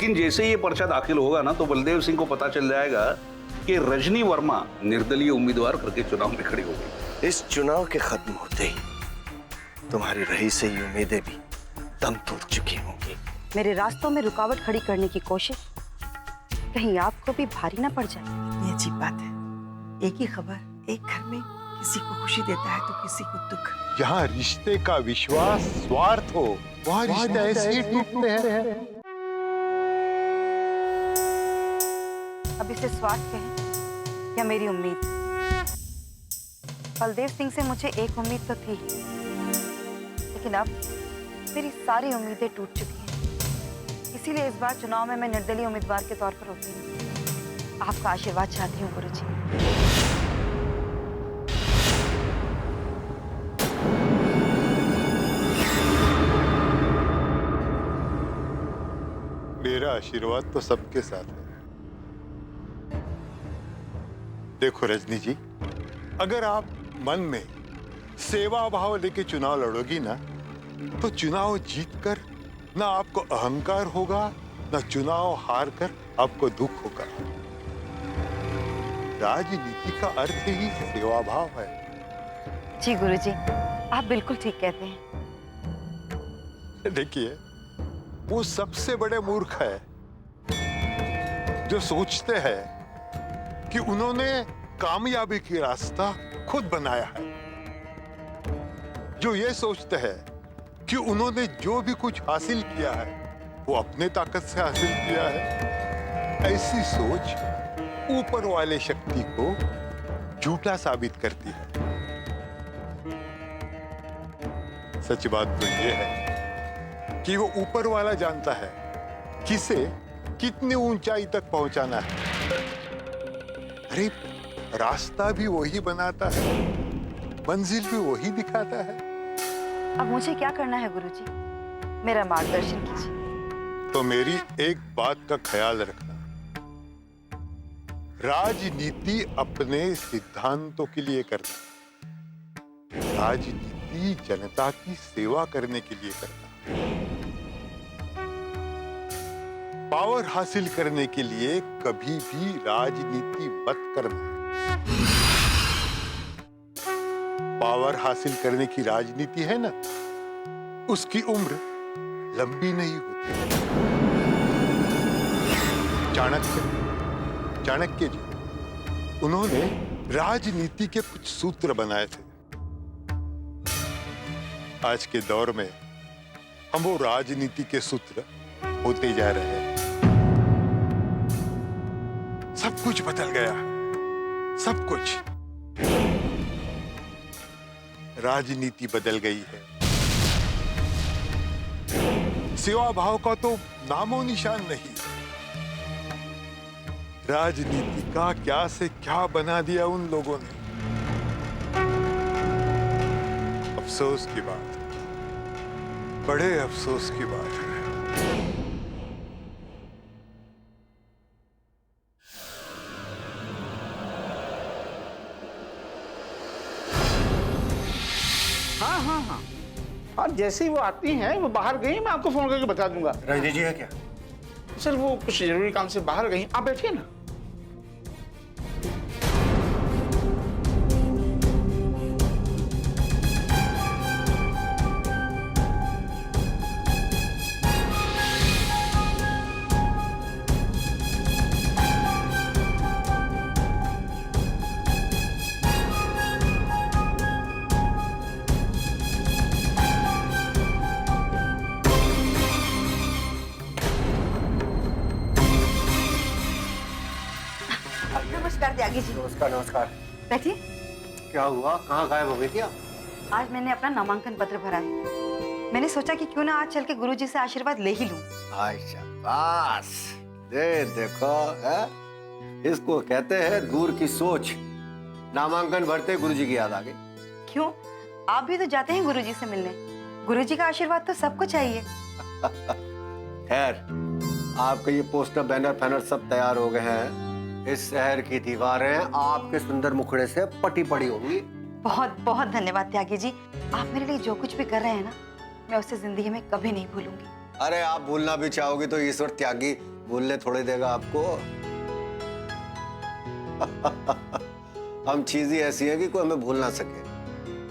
लेकिन जैसे ही ये पर्चा दाखिल होगा ना, तो बलदेव सिंह को पता चल जाएगा कि रजनी वर्मा निर्दलीय उम्मीदवार करके चुनाव में खड़ी हो गई। इस चुनाव के खत्म होते ही तुम्हारी रही से ही उम्मीदें भी दम तोड़ चुकी होंगी। मेरे रास्तों में रुकावट खड़ी करने की कोशिश कहीं आपको भी भारी ना पड़ जाए। ये अजीब बात है, एक ही खबर एक घर में किसी को खुशी देता है तो किसी को दुख। जहाँ रिश्ते का विश्वास स्वार्थ हो, वहाँ रिश्ते ऐसे ही टूटते हैं। अब इसे स्वार्थ कहें या मेरी उम्मीद। बलदेव सिंह से मुझे एक उम्मीद तो थी, लेकिन अब मेरी सारी उम्मीदें टूट चुकी हैं। इसीलिए इस बार चुनाव में मैं निर्दलीय उम्मीदवार के तौर पर उतरी हूँ। आपका आशीर्वाद चाहती हूँ गुरुजी। मेरा आशीर्वाद तो सबके साथ है। देखो रजनी जी, अगर आप मन में सेवा भाव लेके चुनाव लड़ोगी ना, तो चुनाव जीतकर ना आपको अहंकार होगा, ना चुनाव हार कर आपको दुख होगा। राजनीति का अर्थ ही सेवा भाव है। जी गुरुजी, आप बिल्कुल ठीक कहते हैं। देखिए, वो सबसे बड़े मूर्ख है जो सोचते हैं कि उन्होंने कामयाबी की रास्ता खुद बनाया है, जो ये सोचते हैं कि उन्होंने जो भी कुछ हासिल किया है वो अपने ताकत से हासिल किया है। ऐसी सोच ऊपर वाले शक्ति को झूठा साबित करती है। सच बात तो ये है कि वो ऊपर वाला जानता है किसे कितनी ऊंचाई तक पहुंचाना है। अरे रास्ता भी वही बनाता है, मंजिल भी वही दिखाता है। अब मुझे क्या करना है गुरुजी? मेरा मार्गदर्शन कीजिए। तो मेरी एक बात का ख्याल रखना, राजनीति अपने सिद्धांतों के लिए करना, राजनीति जनता की सेवा करने के लिए करना। पावर हासिल करने के लिए कभी भी राजनीति मत करना। पावर हासिल करने की राजनीति है ना, उसकी उम्र लंबी नहीं होती। चाणक्य जी, उन्होंने राजनीति के कुछ सूत्र बनाए थे। आज के दौर में हम वो राजनीति के सूत्र होते जा रहे हैं। सब कुछ बदल गया है, सब कुछ। राजनीति बदल गई है। सेवा भाव का तो नामो निशान नहीं। राजनीति का क्या से क्या बना दिया उन लोगों ने। अफसोस की बात, बड़े अफसोस की बात है। हाँ, और जैसे ही वो आती हैं, वो बाहर गई, मैं आपको फोन करके बता दूंगा। रजनी जी है क्या? सर वो कुछ जरूरी काम से बाहर गई, आप बैठिए ना। नमस्कार त्यागी जी। नमस्कार नमस्कार। बैठिए। क्या हुआ, कहाँ गायब हो गई थी आप? आज मैंने अपना नामांकन पत्र भरा है। मैंने सोचा कि क्यों ना आज चल के गुरुजी से आशीर्वाद ले ही लूं। शाबाश, देखो है? इसको कहते हैं दूर की सोच। नामांकन भरते गुरुजी की याद आ गई। क्यों, आप भी तो जाते हैं गुरुजी से मिलने। गुरुजी का आशीर्वाद तो सबको चाहिए। खैर, आपके ये पोस्टर बैनर फैनर सब तैयार हो गए हैं। इस शहर की दीवारें आपके सुंदर मुखड़े से पटी पड़ी होंगी। बहुत बहुत धन्यवाद त्यागी जी। आप मेरे लिए जो कुछ भी कर रहे हैं ना, मैं उसे जिंदगी में कभी नहीं भूलूंगी। अरे आप भूलना भी चाहोगी तो ईश्वर त्यागी भूलने थोड़ी देगा आपको। हम चीज ही ऐसी है कि कोई हमें भूल ना सके।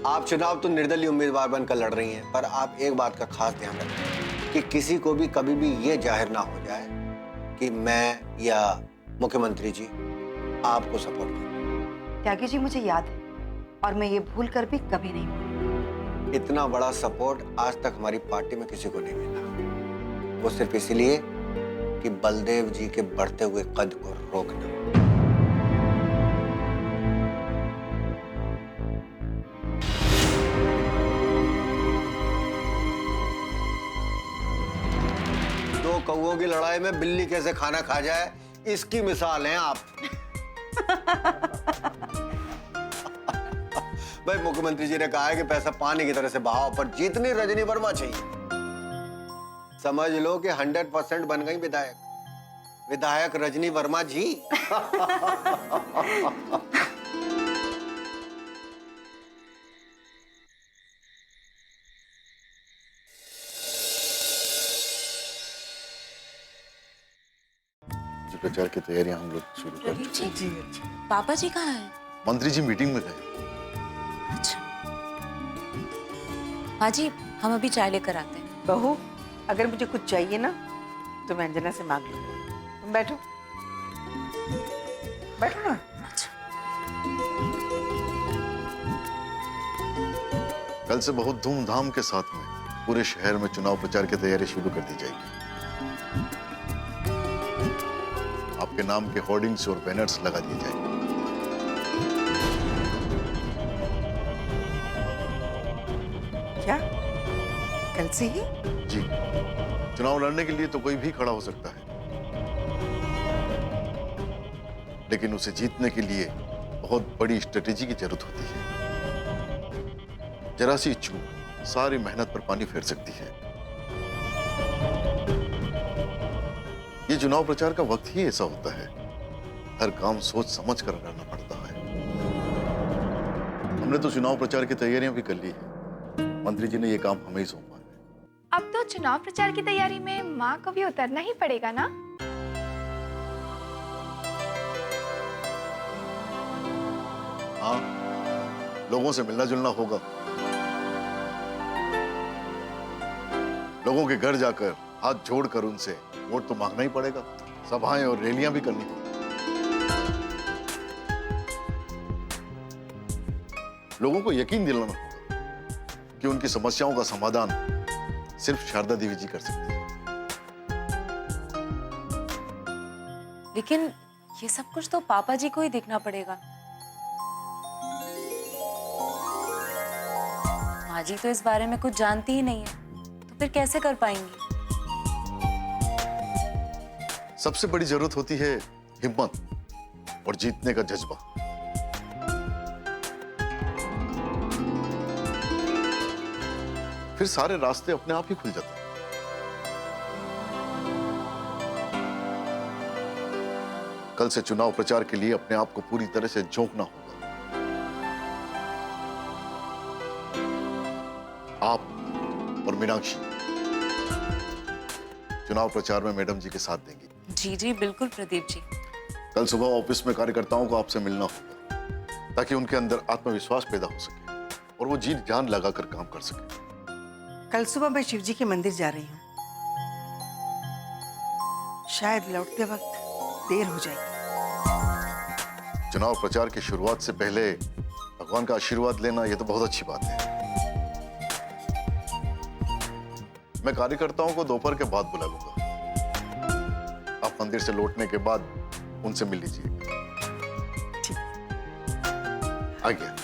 आप चुनाव तो निर्दलीय उम्मीदवार बनकर लड़ रही हैं, पर आप एक बात का खास ध्यान रखें कि किसी को भी कभी भी ये जाहिर ना हो जाए कि मैं या मुख्यमंत्री जी आपको सपोर्ट करें। त्यागी जी, मुझे याद है और मैं ये भूल कर भी कभी नहीं भूलूंगी। इतना बड़ा सपोर्ट आज तक हमारी पार्टी में किसी को नहीं मिला, वो सिर्फ इसलिए कि बलदेव जी के बढ़ते हुए कद को रोकना। दो कौओं की लड़ाई में बिल्ली कैसे खाना खा जाए, इसकी मिसाल हैं आप। भाई मुख्यमंत्री जी ने कहा है कि पैसा पानी की तरह से बहाओ, पर जीतनी रजनी वर्मा चाहिए। समझ लो कि 100% बन गई विधायक रजनी वर्मा जी। प्रचार की तैयारियां हम लोग शुरू कर चुके हैं। जी अच्छा। पापा जी कहाँ हैं? मंत्री जी मीटिंग में गए। अच्छा। हाँ जी, हम अभी चाय लेकर आते हैं। बहू, अगर मुझे कुछ चाहिए ना तो मैं अंजना से मांग लूंगी। तुम बैठो, बैठो ना। अच्छा। कल से बहुत धूमधाम के साथ में पूरे शहर में चुनाव प्रचार की तैयारी शुरू कर दी जाएगी। आपके नाम के होर्डिंग्स और बैनर्स लगा दिए जाएंगे। क्या कल से ही? जी, चुनाव लड़ने के लिए तो कोई भी खड़ा हो सकता है, लेकिन उसे जीतने के लिए बहुत बड़ी स्ट्रेटेजी की जरूरत होती है। जरा सी चूक सारी मेहनत पर पानी फेर सकती है। ये चुनाव प्रचार का वक्त ही ऐसा होता है, हर काम सोच समझ कर करना पड़ता है। हमने तो चुनाव प्रचार की तैयारियां भी कर ली है, मंत्री जी ने ये काम हमें ही सौंपा है। अब तो चुनाव प्रचार की तैयारी में माँ को भी उतरना ही पड़ेगा ना? हाँ, लोगों से मिलना जुलना होगा, लोगों के घर जाकर हाथ जोड़कर उनसे वोट तो मांगना ही पड़ेगा, सभाएं और रैलियां भी करनी होगी। लोगों को यकीन दिलाना होगा कि उनकी समस्याओं का समाधान सिर्फ शारदा देवी जी कर सकती है। लेकिन ये सब कुछ तो पापा जी को ही देखना पड़ेगा। माँ जी तो इस बारे में कुछ जानती ही नहीं है, तो फिर कैसे कर पाएंगी? सबसे बड़ी जरूरत होती है हिम्मत और जीतने का जज्बा। फिर सारे रास्ते अपने आप ही खुल जाते हैं। कल से चुनाव प्रचार के लिए अपने आप को पूरी तरह से झोंकना होगा। आप और मीनाक्षी चुनाव प्रचार में मैडम जी के साथ देंगी। जी जी बिल्कुल प्रदीप जी। कल सुबह ऑफिस में कार्यकर्ताओं को आपसे मिलना होगा ताकि उनके अंदर आत्मविश्वास पैदा हो सके और वो जी जान लगाकर काम कर सके। कल सुबह मैं शिव जी के मंदिर जा रही हूँ, शायद लौटते वक्त देर हो जाएगी। चुनाव प्रचार की शुरुआत से पहले भगवान का आशीर्वाद लेना यह तो बहुत अच्छी बात है। मैं कार्यकर्ताओं को दोपहर के बाद बुला लूंगा। आप मंदिर से लौटने के बाद उनसे मिल लीजिए। ठीक। आ गया।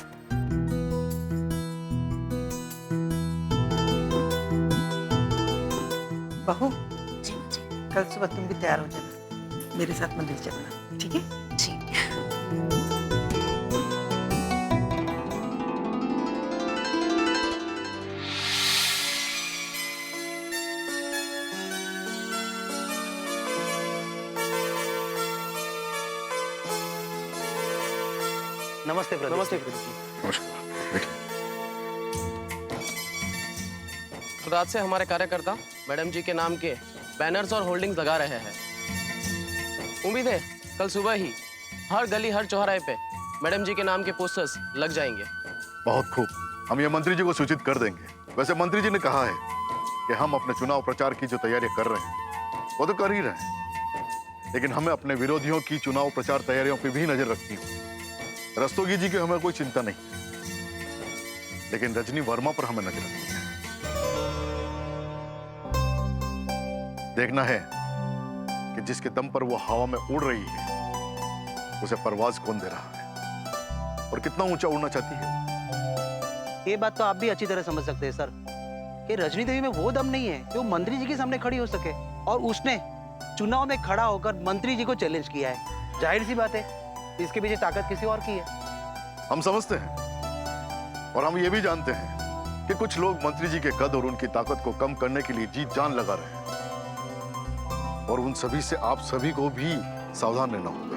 बहू, जी जी कल सुबह तुम भी तैयार हो जाना, मेरे साथ मंदिर चलना, ठीक है? जी। नमस्ते प्रदीप। नमस्ते नमस्कार, बैठिए। रात से हमारे कार्यकर्ता मैडम जी के नाम के बैनर्स और होल्डिंग्स लगा रहे हैं। उम्मीद है कल सुबह ही हर गली हर चौराहे पे मैडम जी के नाम के पोस्टर्स लग जाएंगे। बहुत खूब, हम ये मंत्री जी को सूचित कर देंगे। वैसे मंत्री जी ने कहा है कि हम अपने चुनाव प्रचार की जो तैयारियां कर रहे हैं वो तो कर ही रहे हैं, लेकिन हमें अपने विरोधियों की चुनाव प्रचार तैयारियों पर भी नजर रखनी हो। रस्तोगी जी की हमें कोई चिंता नहीं, लेकिन रजनी वर्मा पर हमें नजर रखनी है। देखना है कि जिसके दम पर वो हवा में उड़ रही है उसे परवाज कौन दे रहा है और कितना ऊंचा उड़ना चाहती है। ये बात तो आप भी अच्छी तरह समझ सकते हैं सर कि रजनी देवी में वो दम नहीं है कि वो मंत्री जी के सामने खड़ी हो सके, और उसने चुनाव में खड़ा होकर मंत्री जी को चैलेंज किया है। जाहिर सी बात है इसके पीछे ताकत किसी और की है। हम समझते हैं और हम ये भी जानते हैं कि कुछ लोग मंत्री जी के कद और उनकी ताकत को कम करने के लिए जी जान लगा रहे हैं, और उन सभी से आप सभी को भी सावधान रहना होगा।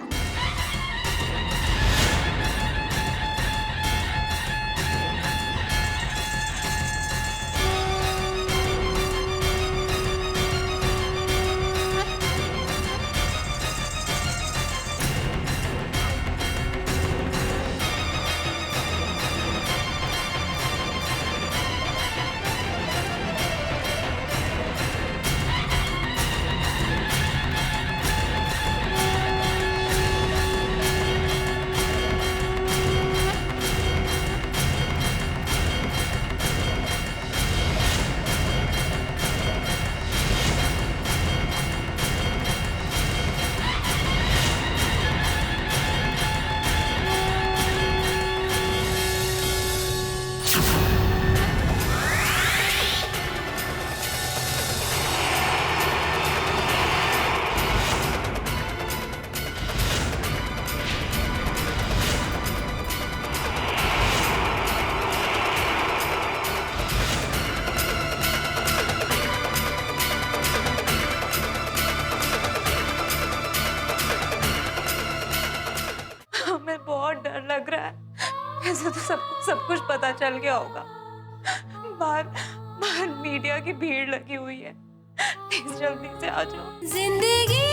बहुत डर लग रहा है। ऐसे तो सब कुछ पता चल गया होगा। बाहर मीडिया की भीड़ लगी हुई है। प्लीज जल्दी से आ जाओ। जिंदगी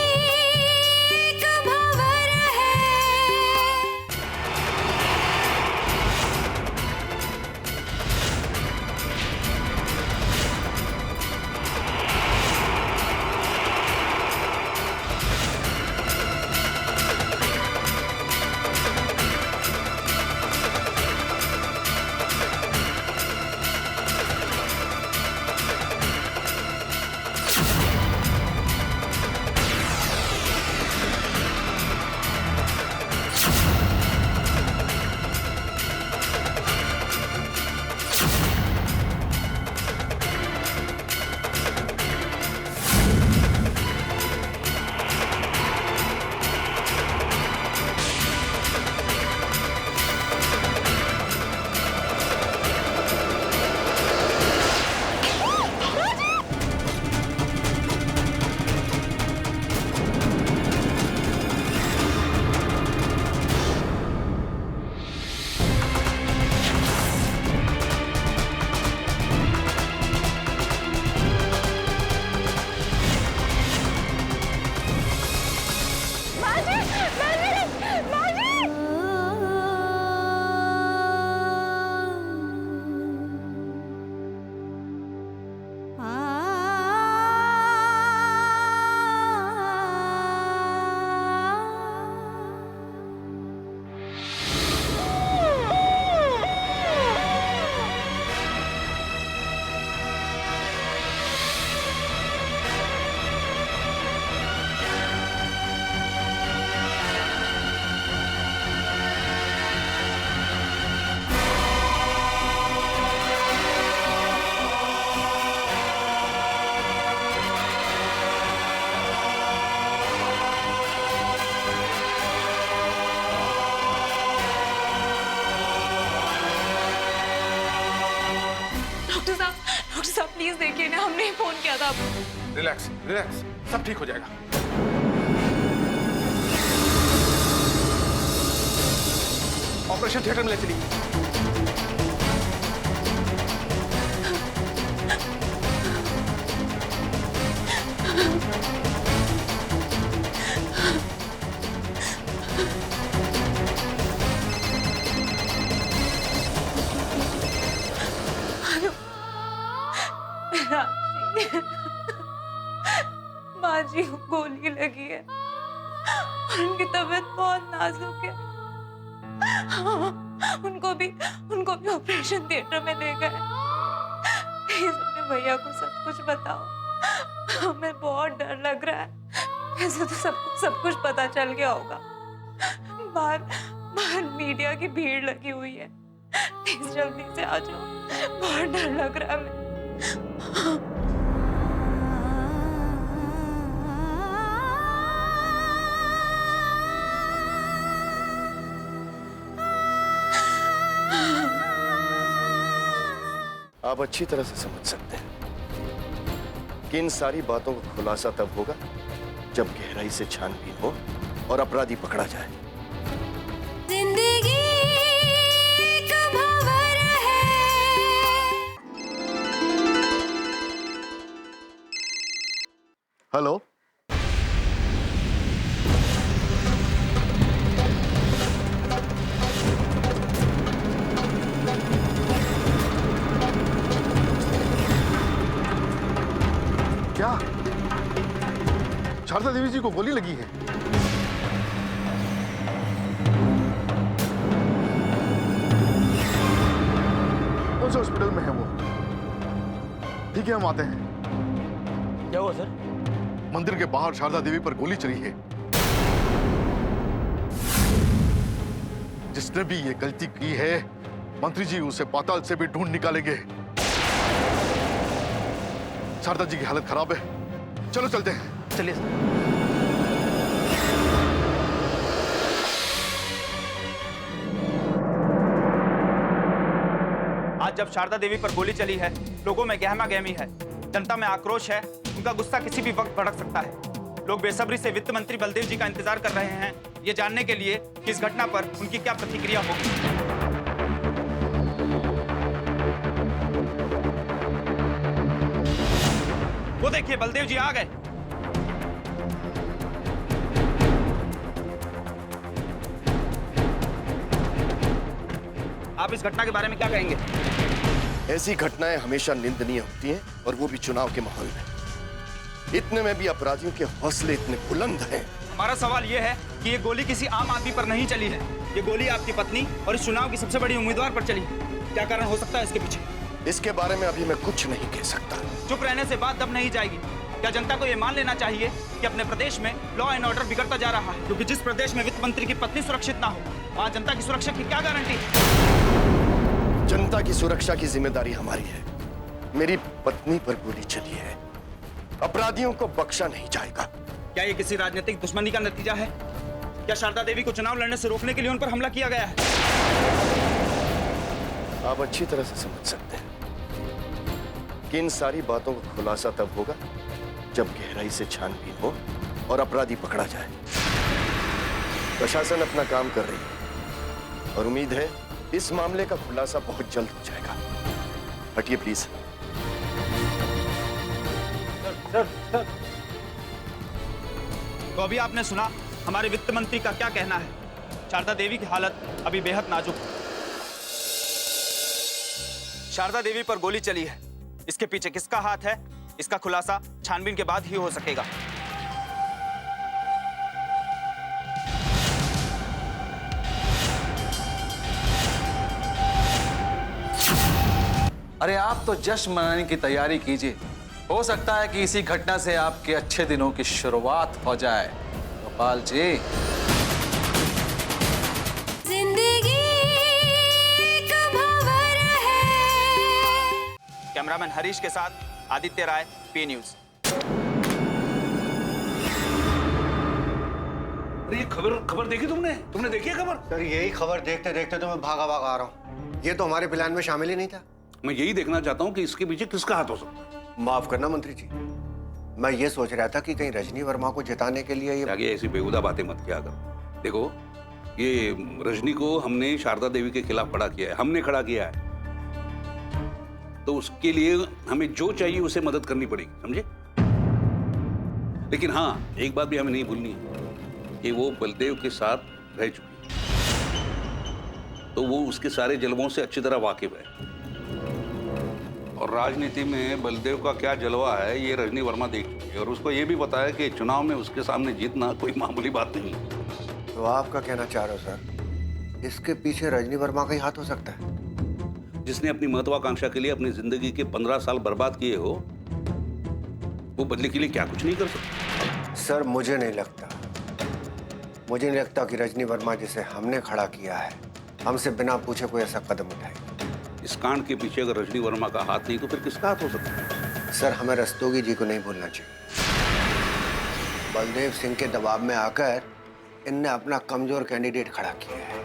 प्लीज देखिए ना, हमने फोन किया था आपको। रिलैक्स रिलैक्स, सब ठीक हो जाएगा। ऑपरेशन थिएटर में ले चलिए। और उनकी तबीयत बहुत नाजुक है। उनको भी ऑपरेशन थिएटर में ले गए। प्लीज अपने भैया को सब कुछ बताओ, हमें बहुत डर लग रहा है। वैसे तो सब कुछ पता चल गया होगा। बाहर मीडिया की भीड़ लगी हुई है। प्लीज जल्दी से आ जाओ, बहुत डर लग रहा है हमें। आप अच्छी तरह से समझ सकते हैं कि इन सारी बातों का खुलासा तब होगा जब गहराई से छानबीन हो और अपराधी पकड़ा जाए। जिंदगी एक भंवर है। हेलो, क्या शारदा देवी जी को गोली लगी है? कौन से हॉस्पिटल में है वो? ठीक है, हम आते हैं। क्या हुआ सर? मंदिर के बाहर शारदा देवी पर गोली चली है। जिसने भी ये गलती की है, मंत्री जी उसे पाताल से भी ढूंढ निकालेंगे। शारदा जी की हालत खराब है, चलो चलते हैं। चलिए सर। आज जब शारदा देवी पर गोली चली है, लोगों में गहमा गहमी है, जनता में आक्रोश है, उनका गुस्सा किसी भी वक्त भड़क सकता है। लोग बेसब्री से वित्त मंत्री बलदेव जी का इंतजार कर रहे हैं, ये जानने के लिए कि इस घटना पर उनकी क्या प्रतिक्रिया होगी। वो देखिए, बलदेव जी आ गए। आप इस घटना के बारे में क्या कहेंगे? ऐसी घटनाएं हमेशा निंदनीय होती हैं, और वो भी चुनाव के माहौल में। इतने में भी अपराधियों के हौसले इतने बुलंद हैं। हमारा सवाल यह है कि ये गोली किसी आम आदमी पर नहीं चली है। ये गोली आपकी पत्नी और इस चुनाव की सबसे बड़ी उम्मीदवार पर चली। क्या कारण हो सकता है इसके पीछे? इसके बारे में अभी मैं कुछ नहीं कह सकता। चुप रहने से बात दब नहीं जाएगी। क्या जनता को ये मान लेना चाहिए कि अपने प्रदेश में लॉ एंड ऑर्डर बिगड़ता जा रहा है? क्योंकि जिस प्रदेश में वित्त मंत्री की पत्नी सुरक्षित ना हो, वहाँ जनता की सुरक्षा की क्या गारंटी? जनता की सुरक्षा की जिम्मेदारी हमारी है। मेरी पत्नी पर गोली चली है, अपराधियों को बख्शा नहीं जाएगा। क्या ये किसी राजनीतिक दुश्मनी का नतीजा है? क्या शारदा देवी को चुनाव लड़ने से रोकने के लिए उन पर हमला किया गया है? आप अच्छी तरह से समझ सकते हैं कि इन सारी बातों का खुलासा तब होगा जब गहराई से छानबीन हो और अपराधी पकड़ा जाए। प्रशासन अपना काम कर रही है और उम्मीद है इस मामले का खुलासा बहुत जल्द हो जाएगा। हटिए प्लीज। सर। तो अभी आपने सुना हमारे वित्त मंत्री का क्या कहना है। शारदा देवी की हालत अभी बेहद नाजुक है। शारदा देवी पर गोली चली है, इसके पीछे किसका हाथ है, इसका खुलासा छानबीन के बाद ही हो सकेगा। अरे आप तो जश्न मनाने की तैयारी कीजिए। हो सकता है कि इसी घटना से आपके अच्छे दिनों की शुरुआत हो जाए। गोपाल जी, जिंदगी एक भंवर है। कैमरामैन हरीश के साथ आदित्य राय, पी न्यूज। ये खबर देखी तुमने देखी है खबर? सर यही खबर देखते देखते तो मैं भागा आ रहा हूँ। ये तो हमारे प्लान में शामिल ही नहीं था। मैं यही देखना चाहता हूँ कि इसके पीछे किसका हाथ हो सकता है। माफ करना मंत्री जी, मैं ये सोच रहा था कि कहीं रजनी वर्मा को जिताने के लिए ये आगे ऐसी बेहुदा बातें मत किया करो। देखो, ये रजनी को हमने शारदा देवी के खिलाफ खड़ा किया है, हमने खड़ा किया है, तो उसके लिए हमें जो चाहिए उसे मदद करनी पड़ेगी, समझे? लेकिन हाँ, एक बात भी हमें नहीं भूलनी है कि वो बलदेव के साथ रह चुकी है, तो वो उसके सारे जलवों से अच्छी तरह वाकिफ है। और राजनीति में बलदेव का क्या जलवा है ये रजनी वर्मा देख चुकी है, और उसको ये भी पता है कि चुनाव में उसके सामने जीतना कोई मामूली बात नहीं है। तो आपका कहना चाह रहे हो सर, इसके पीछे रजनी वर्मा का ही हाथ हो सकता है? जिसने अपनी महत्वाकांक्षा के लिए अपनी जिंदगी के 15 साल बर्बाद किए हो, वो बदले के लिए क्या कुछ नहीं कर सकता? सर मुझे नहीं लगता कि रजनी वर्मा जिसे हमने खड़ा किया है, हमसे बिना पूछे कोई ऐसा कदम उठाएगी। इस कांड के पीछे अगर रजनी वर्मा का हाथ नहीं तो फिर किसका हाथ हो सकता है? सर हमें रस्तोगी जी को नहीं भूलना चाहिए। बलदेव सिंह के दबाव में आकर इनने अपना कमजोर कैंडिडेट खड़ा किया है।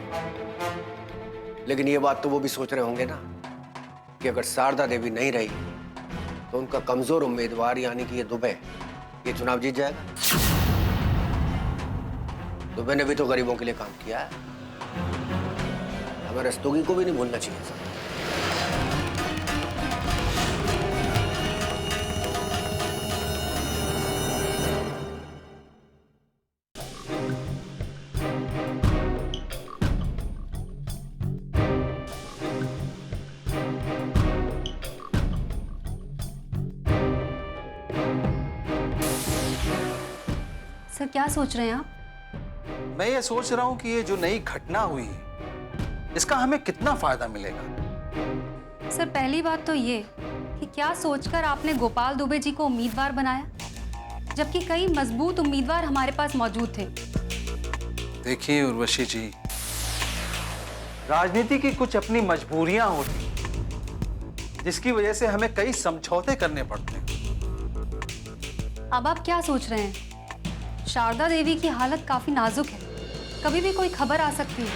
लेकिन ये बात तो वो भी सोच रहे होंगे ना कि अगर शारदा देवी नहीं रही तो उनका कमजोर उम्मीदवार यानी कि ये दुबे ये चुनाव जीत जाएगा। दुबे ने भी तो गरीबों के लिए काम किया है। हमें रस्तोगी को भी नहीं भूलना चाहिए सर। सर क्या सोच रहे हैं आप? मैं ये सोच रहा हूं कि ये जो नई घटना हुई है इसका हमें कितना फायदा मिलेगा। सर पहली बात तो ये कि क्या सोचकर आपने गोपाल दुबे जी को उम्मीदवार बनाया, जबकि कई मजबूत उम्मीदवार हमारे पास मौजूद थे। देखिए उर्वशी जी, राजनीति की कुछ अपनी मजबूरियां होती जिसकी वजह से हमें कई समझौते करने पड़ते हैं। अब आप क्या सोच रहे हैं? शारदा देवी की हालत काफी नाजुक है, कभी भी कोई खबर आ सकती है।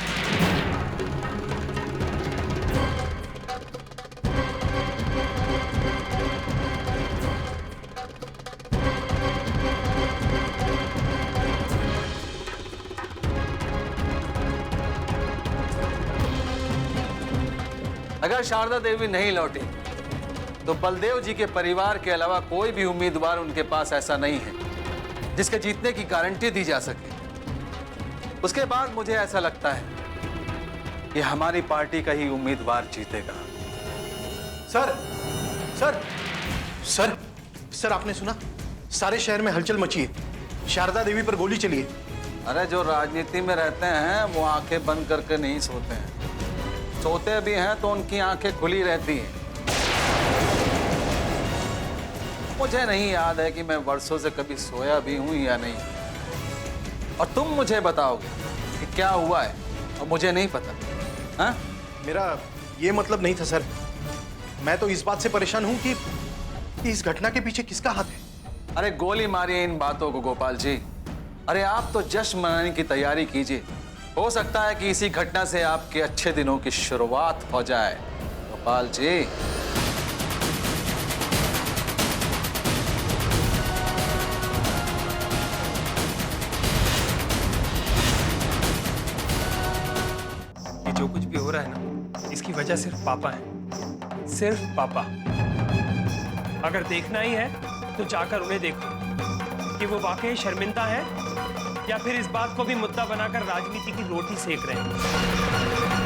अगर शारदा देवी नहीं लौटी तो बलदेव जी के परिवार के अलावा कोई भी उम्मीदवार उनके पास ऐसा नहीं है जिसके जीतने की गारंटी दी जा सके। उसके बाद मुझे ऐसा लगता है कि हमारी पार्टी का ही उम्मीदवार जीतेगा। सर सर सर सर आपने सुना? सारे शहर में हलचल मची है, शारदा देवी पर गोली चली है। अरे जो राजनीति में रहते हैं वो आंखें बंद करके नहीं सोते हैं, सोते भी हैं तो उनकी आंखें खुली रहती हैं। मुझे नहीं याद है कि मैं वर्षों से कभी सोया भी हूं या नहीं, और तुम मुझे बताओगे कि क्या हुआ है और मुझे नहीं पता। हाँ? मेरा ये मतलब नहीं था सर, मैं तो इस बात से परेशान हूं कि इस घटना के पीछे किसका हाथ है। अरे गोली मारिए इन बातों को गोपाल जी। अरे आप तो जश्न मनाने की तैयारी कीजिए, हो सकता है कि इसी घटना से आपके अच्छे दिनों की शुरुआत हो जाए गोपाल जी। ये जो कुछ भी हो रहा है ना, इसकी वजह सिर्फ पापा है, सिर्फ पापा। अगर देखना ही है तो जाकर उन्हें देखो कि वो वाकई शर्मिंदा है या फिर इस बात को भी मुद्दा बनाकर राजनीति की रोटी सेक रहे हैं।